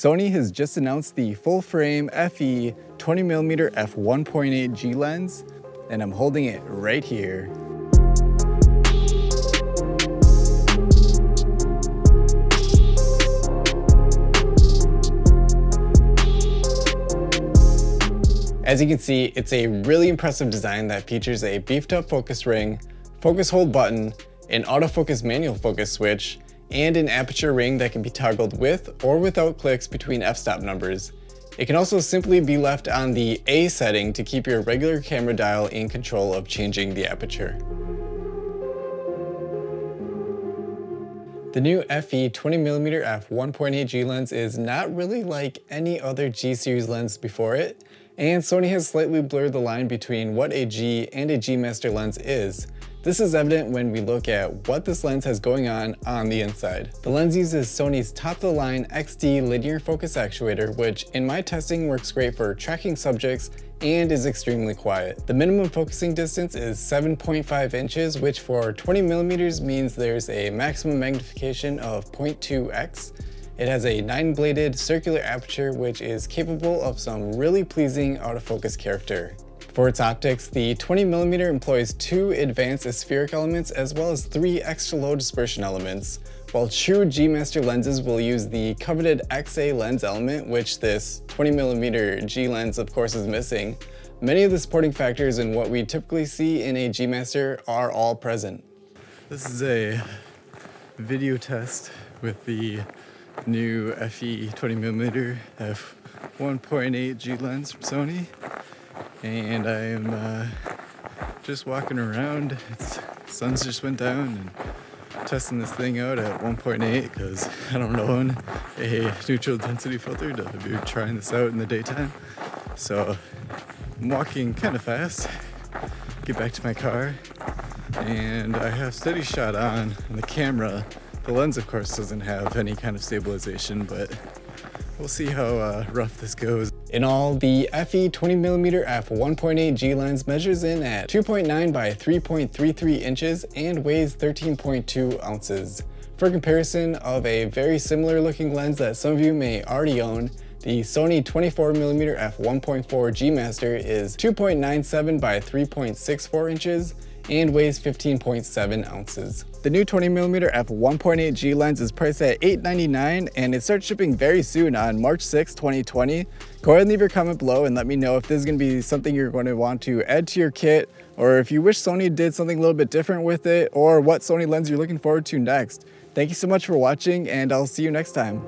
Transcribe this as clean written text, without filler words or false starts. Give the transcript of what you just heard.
Sony has just announced the full-frame FE 20mm f1.8 G lens, and I'm holding it right here. As you can see, it's a really impressive design that features a beefed up focus ring, focus hold button, an autofocus manual focus switch, and an aperture ring that can be toggled with or without clicks between f-stop numbers. It can also simply be left on the A setting to keep your regular camera dial in control of changing the aperture. The new FE 20mm f1.8 G lens is not really like any other G series lens before it, and Sony has slightly blurred the line between what a G and a G Master lens is. This is evident when we look at what this lens has going on the inside. The lens uses Sony's top-of-the-line XD linear focus actuator, which in my testing works great for tracking subjects and is extremely quiet. The minimum focusing distance is 7.5 inches, which for 20mm means there's a maximum magnification of 0.2x. It has a 9-bladed circular aperture, which is capable of some really pleasing autofocus character. For its optics, the 20mm employs 2 advanced aspheric elements as well as 3 extra low dispersion elements, while true G Master lenses will use the coveted XA lens element, which this 20mm G lens of course is missing. Many of the supporting factors in what we typically see in a G Master are all present. This is a video test with the new FE 20mm f1.8 G lens from Sony. And I am just walking around. The sun's just went down and testing this thing out at 1.8 because I don't own a neutral intensity filter to be trying this out in the daytime. So I'm walking kind of fast, get back to my car, and I have steady shot on the camera. The lens of course doesn't have any kind of stabilization, but we'll see how rough this goes. In all, the FE 20mm f1.8 G lens measures in at 2.9 by 3.33 inches and weighs 13.2 ounces. For comparison of a very similar looking lens that some of you may already own, the Sony 24mm f1.4 G Master is 2.97 by 3.64 inches and weighs 15.7 ounces. The new 20mm f1.8 G lens is priced at $899 and it starts shipping very soon on March 6, 2020. Go ahead and leave your comment below and let me know if this is going to be something you're going to want to add to your kit, or if you wish Sony did something a little bit different with it, or what Sony lens you're looking forward to next. Thank you so much for watching, and I'll see you next time.